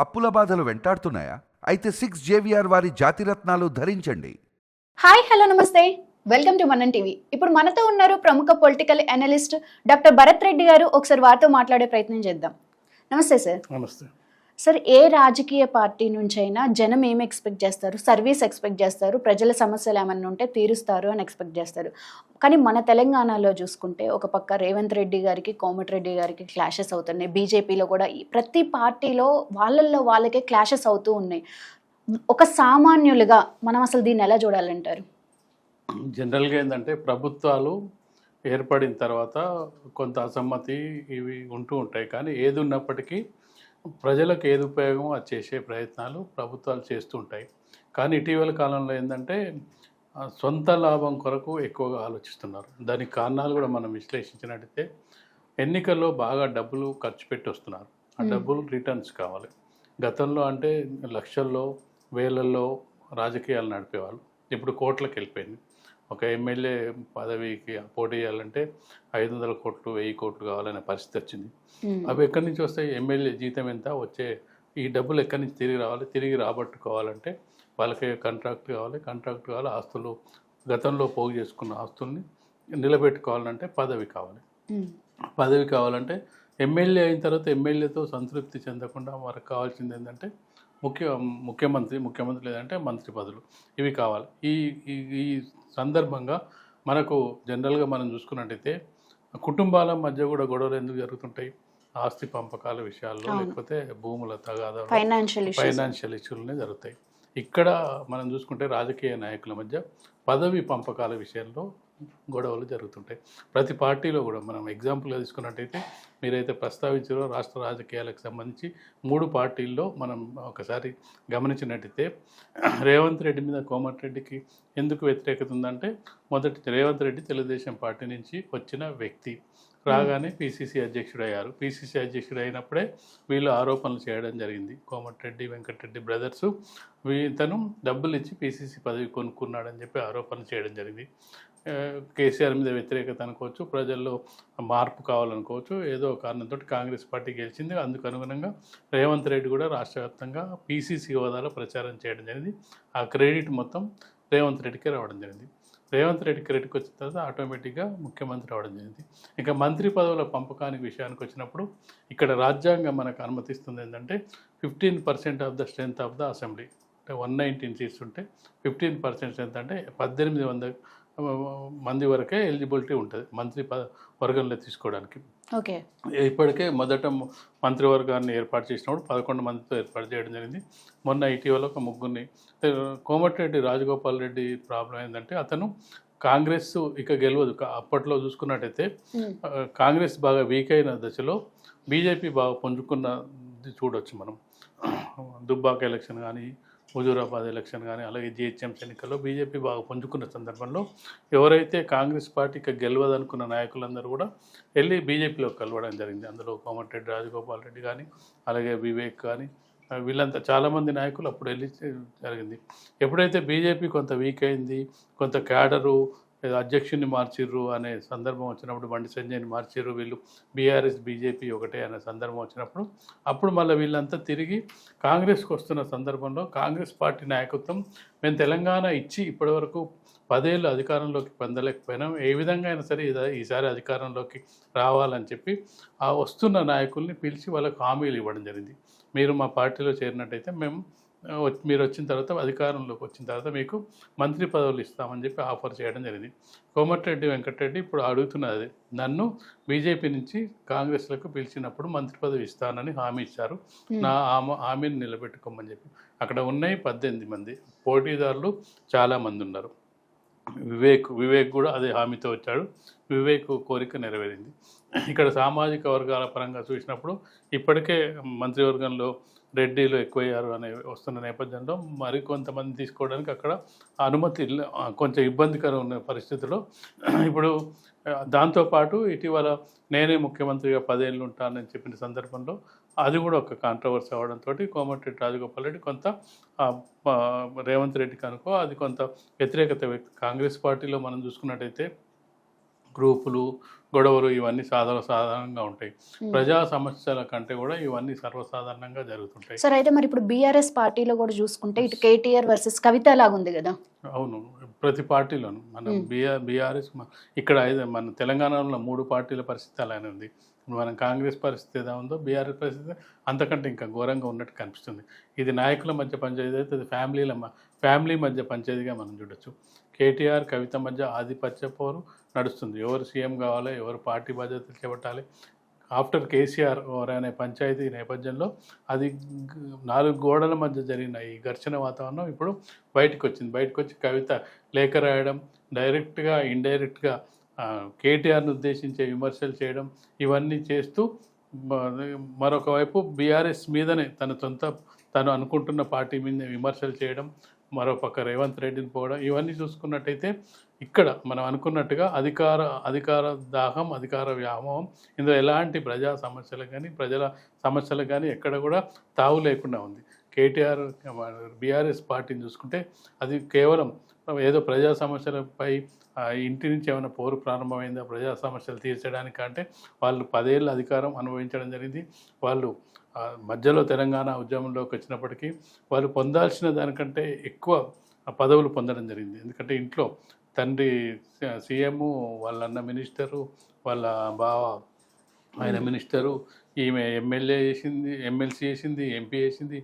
అప్పుల బాధలు వెంటాడుతున్నాయా? అయితే 6 JVR వారి జాతిరత్నాలు ధరించండి. హాయ్ హలో నమస్తే, వెల్కమ్ టు మనన్ టీవీ. ఇప్పుడు మనతో ఉన్నారు ప్రముఖ political analyst doctor Bharat Reddy గారు. ఒకసారి వారితో మాట్లాడే ప్రయత్నం చేద్దాం. నమస్తే సార్. నమస్తే సార్, ఏ రాజకీయ పార్టీ నుంచైనా జనం ఏమి ఎక్స్పెక్ట్ చేస్తారు? సర్వీస్ ఎక్స్పెక్ట్ చేస్తారు, ప్రజల సమస్యలు ఏమన్నా ఉంటే తీరుస్తారు అని ఎక్స్పెక్ట్ చేస్తారు. కానీ మన తెలంగాణలో చూసుకుంటే ఒక పక్క రేవంత్ రెడ్డి గారికి, కోమటిరెడ్డి గారికి క్లాషెస్ అవుతున్నాయి. బీజేపీలో కూడా ప్రతి పార్టీలో వాళ్ళల్లో వాళ్ళకే క్లాషెస్ అవుతూ ఉన్నాయి. ఒక సామాన్యులుగా మనం అసలు దీన్ని ఎలా చూడాలంటారు? జనరల్గా ఏంటంటే ప్రభుత్వాలు ఏర్పడిన తర్వాత కొంత అసమ్మతి ఇవి ఉంటూ ఉంటాయి. కానీ ఏది ఉన్నప్పటికీ ప్రజలకు ఏది ఉపయోగమో అది చేసే ప్రయత్నాలు ప్రభుత్వాలు చేస్తూ ఉంటాయి. కానీ ఇటీవల కాలంలో ఏంటంటే సొంత లాభం కొరకు ఎక్కువగా ఆలోచిస్తున్నారు. దానికి కారణాలు కూడా మనం విశ్లేషించినట్టయితే ఎన్నికల్లో బాగా డబ్బులు ఖర్చు పెట్టి వస్తున్నారు. ఆ డబ్బులు రిటర్న్స్ కావాలి. గతంలో అంటే లక్షల్లో వేలల్లో రాజకీయాలు నడిపేవాళ్ళు. ఇప్పుడు కోట్లకు వెళ్ళిపోయింది. ఒక ఎమ్మెల్యే పదవికి పోటీ చేయాలంటే 500 కోట్లు 1000 కోట్లు కావాలనే పరిస్థితి వచ్చింది. అవి ఎక్కడి నుంచి వస్తాయి? ఎమ్మెల్యే జీతం ఎంత వచ్చే ఈ డబ్బులు ఎక్కడి నుంచి తిరిగి రావాలి? తిరిగి రాబట్టుకోవాలంటే వాళ్ళకి కాంట్రాక్ట్ కావాలి, ఆస్తులు గతంలో పోగు చేసుకున్న ఆస్తుల్ని నిలబెట్టుకోవాలంటే పదవి కావాలంటే ఎమ్మెల్యే అయిన తర్వాత ఎమ్మెల్యేతో సంతృప్తి చెందకుండా మనకు కావాల్సింది ఏంటంటే ముఖ్యమంత్రి లేదంటే మంత్రి పదవులు ఇవి కావాలి. ఈ ఈ సందర్భంగా మనకు జనరల్గా మనం చూసుకున్నట్టయితే కుటుంబాల మధ్య కూడా గొడవలు ఎందుకు జరుగుతుంటాయి? ఆస్తి పంపకాల విషయాల్లో, లేకపోతే భూముల తగాదాలు, ఫైనాన్షియల్ ఇష్యూలనే జరుగుతాయి. ఇక్కడ మనం చూసుకుంటే రాజకీయ నాయకుల మధ్య పదవి పంపకాల విషయంలో గొడవలు జరుగుతుంటాయి. ప్రతి పార్టీలో కూడా మనం ఎగ్జాంపుల్గా తీసుకున్నట్టయితే మీరైతే ప్రస్తావించారో రాష్ట్ర రాజకీయాలకు సంబంధించి 3 పార్టీల్లో మనం ఒకసారి గమనించినట్టయితే రేవంత్ రెడ్డి మీద కోమటిరెడ్డికి ఎందుకు వ్యతిరేకత ఉందంటే, మొదటి రేవంత్ రెడ్డి తెలుగుదేశం పార్టీ నుంచి వచ్చిన వ్యక్తి రాగానే పిసిసి అధ్యక్షుడు అయ్యారు. పిసిసి అధ్యక్షుడు అయినప్పుడే వీళ్ళు ఆరోపణలు చేయడం జరిగింది. కోమటిరెడ్డి వెంకటరెడ్డి బ్రదర్సు ఇతను డబ్బులు ఇచ్చి పిసిసి పదవి కొనుక్కున్నాడని చెప్పి ఆరోపణలు చేయడం జరిగింది. కేసీఆర్ మీద వ్యతిరేకత అనుకోవచ్చు, ప్రజల్లో మార్పు కావాలనుకోవచ్చు, ఏదో కారణంతో కాంగ్రెస్ పార్టీ గెలిచింది. అందుకు అనుగుణంగా రేవంత్ రెడ్డి కూడా రాష్ట్ర వ్యాప్తంగా పీసీసీ హోదాలో ప్రచారం చేయడం జరిగింది. ఆ క్రెడిట్ మొత్తం రేవంత్ రెడ్డికే రావడం జరిగింది. రేవంత్ రెడ్డి క్రెడిట్కి వచ్చిన తర్వాత ఆటోమేటిక్గా ముఖ్యమంత్రి అవడం జరిగింది. ఇక మంత్రి పదవుల పంపకానికి విషయానికి వచ్చినప్పుడు ఇక్కడ రాజ్యాంగం మనకు అనుమతిస్తుంది ఏంటంటే 15% of the strength of the assembly, అంటే 119 సీట్స్ ఉంటే 15% స్ట్రెంత్ అంటే 1800 మంది వరకే ఎలిజిబిలిటీ ఉంటుంది మంత్రి వర్గంలో తీసుకోవడానికి. ఓకే, ఇప్పటికే మొదట మంత్రివర్గాన్ని ఏర్పాటు చేసినప్పుడు 11 మందితో ఏర్పాటు చేయడం జరిగింది. మొన్న ఇటీవల ఒక ముగ్గురిని. కోమటిరెడ్డి రాజగోపాల్ రెడ్డి ప్రాబ్లం ఏంటంటే అతను కాంగ్రెస్ ఇక గెలవదు. అప్పట్లో చూసుకున్నట్టయితే కాంగ్రెస్ బాగా వీక్ అయిన దశలో బీజేపీ బాగా పుంజుకున్నది చూడవచ్చు మనం. దుబ్బాక ఎలక్షన్ కానీ, హుజూరాబాద్ ఎలక్షన్ కానీ, అలాగే జిహెచ్ఎంసీ ఎన్నికల్లో బీజేపీ బాగా పుంజుకున్న సందర్భంలో ఎవరైతే కాంగ్రెస్ పార్టీకి గెలవదనుకున్న నాయకులందరూ కూడా వెళ్ళి బీజేపీలో కలవడం జరిగింది. అందులో కోమటిరెడ్డి రాజగోపాల్ రెడ్డి కానీ, అలాగే వివేక్ కానీ, వీళ్ళంతా చాలామంది నాయకులు అప్పుడు వెళ్ళి జరిగింది. ఎప్పుడైతే బీజేపీ కొంత వీక్ అయింది, కొంత క్యాడరు అధ్యక్షుడిని మార్చిర్రు అనే సందర్భం వచ్చినప్పుడు, బండి సంజయ్ని మార్చిర్రు, వీళ్ళు బీఆర్ఎస్ బీజేపీ ఒకటే అనే సందర్భం వచ్చినప్పుడు అప్పుడు మళ్ళీ వీళ్ళంతా తిరిగి కాంగ్రెస్కి వస్తున్న సందర్భంలో కాంగ్రెస్ పార్టీ నాయకత్వం మేము తెలంగాణ ఇచ్చి ఇప్పటివరకు 10 ఏళ్ళు అధికారంలోకి పొందలేకపోయినాం, ఏ విధంగా అయినా సరే ఈసారి అధికారంలోకి రావాలని చెప్పి ఆ వస్తున్న నాయకుల్ని పిలిచి వాళ్ళకు హామీలు ఇవ్వడం జరిగింది. మీరు మా పార్టీలో చేరినట్టయితే మీరు వచ్చిన తర్వాత అధికారంలోకి వచ్చిన తర్వాత మీకు మంత్రి పదవులు ఇస్తామని చెప్పి ఆఫర్ చేయడం జరిగింది. కోమటిరెడ్డి వెంకటరెడ్డి ఇప్పుడు అడుగుతున్నది, నన్ను బీజేపీ నుంచి కాంగ్రెస్లకు పిలిచినప్పుడు మంత్రి పదవి ఇస్తానని హామీ ఇచ్చారు, నా హామీని నిలబెట్టుకోమని చెప్పి. అక్కడ ఉన్నాయి 18 మంది పోటీదారులు, చాలామంది ఉన్నారు. వివేక్ కూడా అదే హామీతో వచ్చాడు. వివేక్ కోరిక నెరవేరింది. ఇక్కడ సామాజిక వర్గాల పరంగా చూసినప్పుడు ఇప్పటికే మంత్రివర్గంలో రెడ్డిలు ఎక్కువయ్యారు అనే వస్తున్న నేపథ్యంలో మరికొంతమంది తీసుకోవడానికి అక్కడ అనుమతి కొంచెం ఇబ్బందికరం ఉన్న పరిస్థితిలో ఇప్పుడు దాంతోపాటు ఇటీవల నేనే ముఖ్యమంత్రిగా 10 ఏళ్ళు ఉంటానని చెప్పిన సందర్భంలో అది కూడా ఒక కాంట్రవర్సీ అవడంతో కోమటిరెడ్డి రాజగోపాల్ రెడ్డి కొంత రేవంత్ రెడ్డికి అనుకో అది కొంత వ్యతిరేకత కాంగ్రెస్ పార్టీలో మనం చూసుకున్నట్టయితే గ్రూపులు, గొడవలు ఇవన్నీ సాధారణంగా ఉంటాయి. ప్రజా సమస్యల కంటే కూడా ఇవన్నీ సర్వసాధారణంగా జరుగుతుంటాయి. సార్ అయితే మరి ఇప్పుడు బీఆర్ఎస్ పార్టీలో కూడా చూసుకుంటే ఇటు కేటీఆర్ వర్సెస్ కవిత లాగుంది కదా. అవును, ప్రతి పార్టీలోను మన బీఆర్ఎస్ ఇక్కడ మన తెలంగాణలో 3 పార్టీల పరిస్థితి అలానే ఉంది. మనం కాంగ్రెస్ పరిస్థితి ఏదో ఉందో బీఆర్ఎస్ పరిస్థితి అంతకంటే ఇంకా ఘోరంగా ఉన్నట్టు కనిపిస్తుంది. ఇది నాయకుల మధ్య పంచాయతీ అయితే అది ఫ్యామిలీ మధ్య పంచాయతీగా మనం చూడొచ్చు. కేటీఆర్ కవిత మధ్య ఆధిపత్య పోరు నడుస్తుంది. ఎవరు సీఎం కావాలి, ఎవరు పార్టీ బాధ్యతలు చేపట్టాలి, ఆఫ్టర్ కేసీఆర్ అనే పంచాయతీ నేపథ్యంలో అది 4 గోడల మధ్య జరిగిన ఈ ఘర్షణ వాతావరణం ఇప్పుడు బయటకు వచ్చి కవిత లేఖ రాయడం, డైరెక్ట్గా ఇండైరెక్ట్గా కేటీఆర్ను ఉద్దేశించే విమర్శలు చేయడం, ఇవన్నీ చేస్తూ మరొక వైపు బీఆర్ఎస్ మీదనే తను అనుకుంటున్న పార్టీ మీద విమర్శలు చేయడం, మరోపక్క రేవంత్ రెడ్డిని పోవడం, ఇవన్నీ చూసుకున్నట్టయితే ఇక్కడ మనం అనుకున్నట్టుగా అధికార దాహం, అధికార వ్యామోహం, ఇందులో ఎలాంటి ప్రజా సమస్యలకు కానీ ప్రజల సమస్యలకు కానీ ఎక్కడ కూడా తావు లేకుండా ఉంది. కేటీఆర్ బీఆర్ఎస్ పార్టీని చూసుకుంటే అది కేవలం ఏదో ప్రజా సమస్యలపై ఇంటి నుంచి ఏమైనా పోరు ప్రారంభమైందా ప్రజా సమస్యలు తీర్చడానికి అంటే వాళ్ళు 10 ఏళ్ళ అధికారం అనుభవించడం జరిగింది. వాళ్ళు మధ్యలో తెలంగాణ ఉద్యమంలోకి వచ్చినప్పటికీ వాళ్ళు పొందాల్సిన దానికంటే ఎక్కువ పదవులు పొందడం జరిగింది. ఎందుకంటే ఇంట్లో తండ్రి సీఎం, వాళ్ళ అన్న మినిస్టరు, వాళ్ళ బావ ఆయన మినిస్టరు, ఈమె ఎమ్మెల్సీ చేసింది, ఎంపీ చేసింది,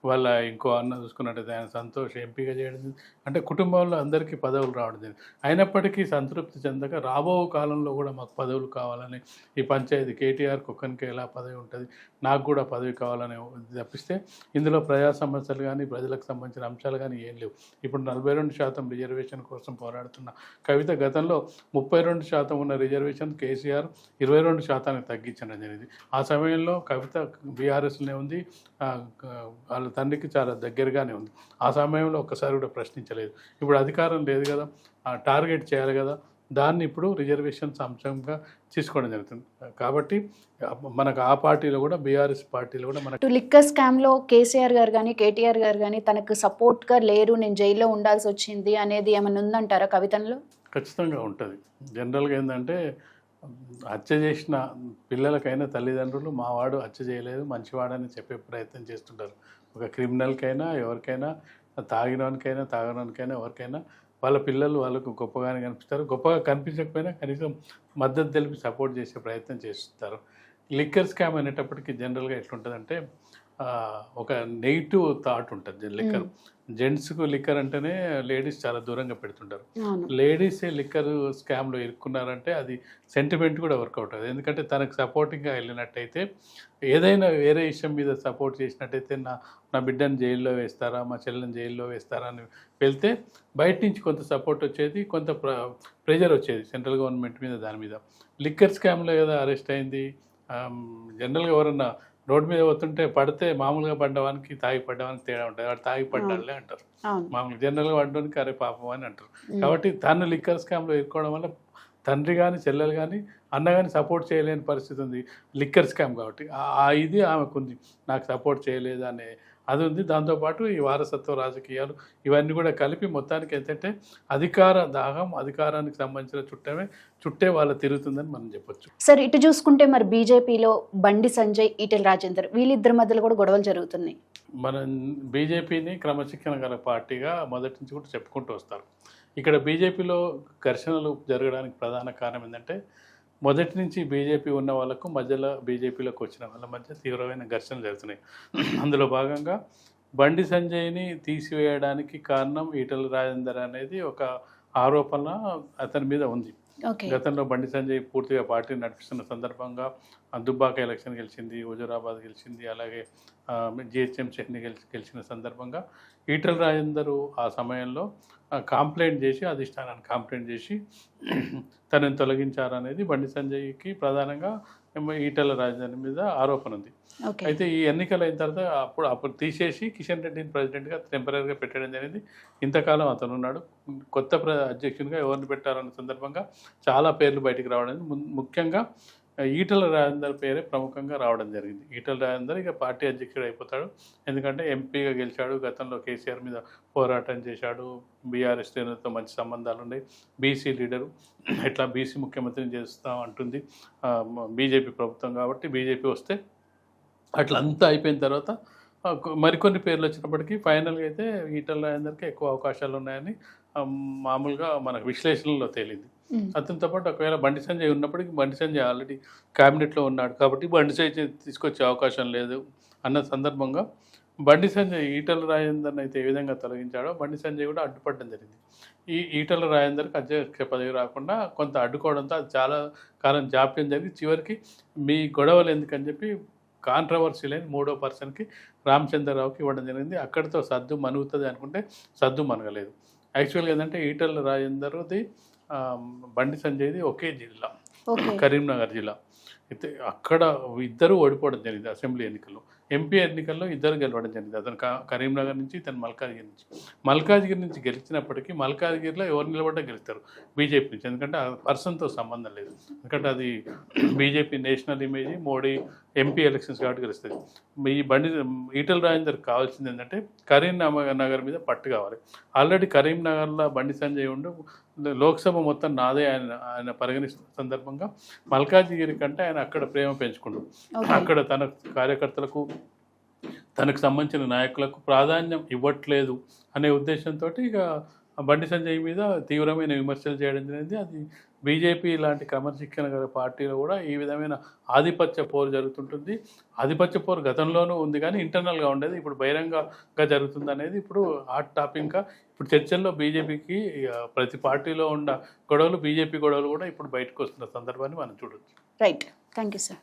వాళ్ళ ఇంకో అన్న చూసుకున్నట్టయితే ఆయన సంతోష్ ఎంపీగా చేయడం, అంటే కుటుంబంలో అందరికీ పదవులు రావడం జరిగింది. అయినప్పటికీ సంతృప్తి చెందక రాబో కాలంలో కూడా మాకు పదవులు కావాలని ఈ పంచాయతీ కేటీఆర్కి ఒక్కరికి ఎలా పదవి ఉంటుంది, నాకు కూడా పదవి కావాలని తప్పిస్తే ఇందులో ప్రజా సమస్యలు కానీ ప్రజలకు సంబంధించిన అంశాలు కానీ ఏం లేవు. ఇప్పుడు 42% రిజర్వేషన్ కోసం పోరాడుతున్న కవిత గతంలో 32% ఉన్న రిజర్వేషన్ కేసీఆర్ 22% తగ్గించడం జరిగింది. ఆ సమయంలో కవిత బీఆర్ఎస్లోనే ఉంది, వాళ్ళ తండ్రికి చాలా దగ్గరగానే ఉంది. ఆ సమయంలో ఒక్కసారి కూడా ప్రశ్నించలేదు. ఇప్పుడు అధికారం లేదు కదా, టార్గెట్ చేయాలి కదా, దాన్ని ఇప్పుడు రిజర్వేషన్స్ అంశంగా తీసుకోవడం జరుగుతుంది. కాబట్టి మనకు ఆ పార్టీలో కూడా బీఆర్ఎస్ పార్టీలో కూడా మనకు లిక్కర్ స్కామ్లో కేసీఆర్ గారు కానీ కేటీఆర్ గారు కానీ తనకు సపోర్ట్గా లేరు, నేను జైల్లో ఉండాల్సి వచ్చింది అనేది ఏమైనా ఉందంటారా కవితలో? ఖచ్చితంగా ఉంటుంది. జనరల్గా ఏంటంటే హత్య చేసిన పిల్లలకైనా తల్లిదండ్రులు మావాడు హత్య చేయలేదు, మంచివాడని చెప్పే ప్రయత్నం చేస్తుంటారు. ఒక క్రిమినల్కైనా ఎవరికైనా, తాగడానికైనా ఎవరికైనా వాళ్ళ పిల్లలు వాళ్ళకు గొప్పగానే కనిపిస్తారు. గొప్పగా కనిపించకపోయినా కనీసం మద్దతు తెలిపి సపోర్ట్ చేసే ప్రయత్నం చేస్తారు. లిక్కర్ స్కామ్ అనేటప్పటికీ జనరల్గా ఎట్లుంటుందంటే ఒక నెగిటివ్ థాట్ ఉంటుంది. లిక్కర్ జెంట్స్కు లిక్కర్ అంటేనే లేడీస్ చాలా దూరంగా పెడుతుంటారు. లేడీసే లిక్కర్ స్కామ్లో ఇరుక్కున్నారంటే అది సెంటిమెంట్ కూడా వర్కౌట్ అవుతుంది. ఎందుకంటే తనకు సపోర్టింగ్గా వెళ్ళినట్టయితే, ఏదైనా వేరే విషయం మీద సపోర్ట్ చేసినట్టయితే నా బిడ్డను జైల్లో వేస్తారా, మా చెల్లెని జైల్లో వేస్తారా అని వెళ్తే బయట నుంచి కొంత సపోర్ట్ వచ్చేది, కొంత ప్రెజర్ వచ్చేది సెంట్రల్ గవర్నమెంట్ మీద. దాని మీద లిక్కర్ స్కామ్లో ఏదో అరెస్ట్ అయింది. జనరల్గా ఎవరన్నా రోడ్డు మీద పోతుంటే పడితే మామూలుగా పడ్డవానికి తాగి పడ్డవానికి తేడా ఉంటుంది. వాడు తాగి పడ్డాలే అంటారు, మామూలుగా జనరల్గా పడ్డానికి అరే పాపం అని అంటారు. కాబట్టి తను లిక్కర్ స్కామ్లో ఇరుకోవడం వల్ల తండ్రి కానీ చెల్లెలు కానీ అన్న కానీ సపోర్ట్ చేయలేని పరిస్థితి ఉంది లిక్కర్ స్కామ్ కాబట్టి. ఇది ఆమెకుంది, నాకు సపోర్ట్ చేయలేదు అనే అది ఉంది. దాంతోపాటు ఈ వారసత్వ రాజకీయాలు ఇవన్నీ కూడా కలిపి మొత్తానికి ఏంటంటే అధికార దాహం, అధికారానికి సంబంధించిన చుట్టే వాళ్ళ తిరుగుతుందని మనం చెప్పొచ్చు. సార్ ఇటు చూసుకుంటే మరి బీజేపీలో బండి సంజయ్, ఈటెల రాజేందర్ వీళ్ళిద్దరి మధ్యలో కూడా గొడవలు జరుగుతున్నాయి. మనం బీజేపీని క్రమశిక్షణ గల పార్టీగా మొదటి నుంచి కూడా చెప్పుకుంటూ వస్తారు. ఇక్కడ బీజేపీలో ఘర్షణలు జరగడానికి ప్రధాన కారణం ఏంటంటే మొదటి నుంచి బీజేపీ ఉన్న వాళ్ళకు మధ్యలో బీజేపీలోకి వచ్చిన వాళ్ళ మధ్య తీవ్రమైన ఘర్షణలు జరుగుతున్నాయి. అందులో భాగంగా బండి సంజయ్ని తీసివేయడానికి కారణం ఈటెల రాజేందర్ అనేది ఒక ఆరోపణ అతని మీద ఉంది. గతంలో బండి సంజయ్ పూర్తిగా పార్టీని నడిపిస్తున్న సందర్భంగా దుబ్బాక ఎలక్షన్ గెలిచింది, హుజూరాబాద్ గెలిచింది, అలాగే జిహెచ్ఎంసీ గెలిచిన సందర్భంగా ఈటెల రాజేందర్ ఆ సమయంలో కంప్లైంట్ చేసి, అధిష్టానాన్ని కంప్లైంట్ చేసి తనని తొలగించారనేది బండి సంజయ్కి ప్రధానంగా ఈటెల రాజేందర్ మీద ఆరోపణ ఉంది. అయితే ఈ ఎన్నికలు అయిన తర్వాత అప్పుడు తీసేసి కిషన్ రెడ్డిని ప్రెసిడెంట్గా టెంపరీగా పెట్టడం జరిగింది. ఇంతకాలం అతను ఉన్నాడు. కొత్త అధ్యక్షునిగా ఎవరిని పెట్టారన్న సందర్భంగా చాలా పేర్లు బయటికి రావడం, ముఖ్యంగా ఈటల రాజేందర్ పేరే ప్రముఖంగా రావడం జరిగింది. ఈటల రాజేందర్ ఇక పార్టీ అధ్యక్షుడు అయిపోతాడు. ఎందుకంటే ఎంపీగా గెలిచాడు, గతంలో కేసీఆర్ మీద పోరాటం చేశాడు, బీఆర్ఎస్ శ్రేణులతో మంచి సంబంధాలు ఉన్నాయి, బీసీ లీడరు, ఇట్లా బీసీ ముఖ్యమంత్రిని చేస్తాం అంటుంది బీజేపీ ప్రభుత్వం. కాబట్టి బీజేపీ వస్తే అట్లా అంతా అయిపోయిన తర్వాత మరికొన్ని పేర్లు వచ్చినప్పటికీ ఫైనల్గా అయితే ఈటల రాజేందర్కి ఎక్కువ అవకాశాలు ఉన్నాయని మామూలుగా మనకు విశ్లేషణలో తేలింది. అతనితో పాటు ఒకవేళ బండి సంజయ్ ఉన్నప్పటికీ బండి సంజయ్ ఆల్రెడీ క్యాబినెట్లో ఉన్నాడు కాబట్టి బండి సంజయ్ తీసుకొచ్చే అవకాశం లేదు అన్న సందర్భంగా బండి సంజయ్ ఈటల రాజేందర్ని అయితే ఏ విధంగా తొలగించాడో బండి సంజయ్ కూడా అడ్డుపడడం జరిగింది. ఈటల రాజేందర్కి అధ్యక్ష పదవి రాకుండా కొంత అడ్డుకోవడంతో అది చాలా కాలం జాప్యం జరిగి చివరికి మీ గొడవలు ఎందుకని చెప్పి కాంట్రవర్సీ లేని 3వ పర్సన్కి రామచంద్రరావుకి ఇవ్వడం జరిగింది. అక్కడితో సద్దు మనుగుతుంది అనుకుంటే సద్దు మనగలేదు. యాక్చువల్గా ఏంటంటే ఈటల రాజేందర్ది బండి సంజయ్ది ఒకే జిల్లా, కరీంనగర్ జిల్లా. అయితే అక్కడ ఇద్దరు ఓడిపోవడం జరిగింది అసెంబ్లీ ఎన్నికల్లో. ఎంపీ ఎన్నికల్లో ఇద్దరు గెలవడం జరిగింది. అతను కరీంనగర్ నుంచి, ఇతను మల్కాజ్గిరి నుంచి గెలిచినప్పటికీ మల్కాజ్గిరిలో ఎవరు నిలబడ్డా గెలుస్తారు బీజేపీ నుంచి. ఎందుకంటే ఆ పర్సన్తో సంబంధం లేదు, ఎందుకంటే అది BJP national image, Modi MP elections కాబట్టి గెలుస్తుంది. ఈ ఈటల రాజేందర్ కావాల్సింది ఏంటంటే కరీంనగర్ మీద పట్టు కావాలి. ఆల్రెడీ కరీంనగర్లో బండి సంజయ్ ఉండి లోక్సభ మొత్తం నాదే ఆయన పరిగణిస్తున్న సందర్భంగా మల్కాజ్గిరి కంటే ఆయన అక్కడ ప్రేమ పెంచుకుంటాడు. అక్కడ తన కార్యకర్తలకు, తనకు సంబంధించిన నాయకులకు ప్రాధాన్యం ఇవ్వట్లేదు అనే ఉద్దేశంతో ఇక బండి సంజయ్ మీద తీవ్రమైన విమర్శలు చేయడం జరిగింది. అది బీజేపీ లాంటి క్రమశిక్షణ గల పార్టీలో కూడా ఈ విధమైన ఆధిపత్య పోరు జరుగుతుంటుంది. ఆధిపత్య పోరు గతంలోనూ ఉంది కానీ ఇంటర్నల్గా ఉండేది, ఇప్పుడు బహిరంగంగా జరుగుతుంది అనేది ఇప్పుడు హాట్ టాపిక్గా ఇప్పుడు చర్చల్లో బీజేపీకి ప్రతి పార్టీలో ఉన్న గొడవలు, బీజేపీ గొడవలు కూడా ఇప్పుడు బయటకు వస్తున్న సందర్భాన్ని మనం చూడొచ్చు. Right, thank you sir.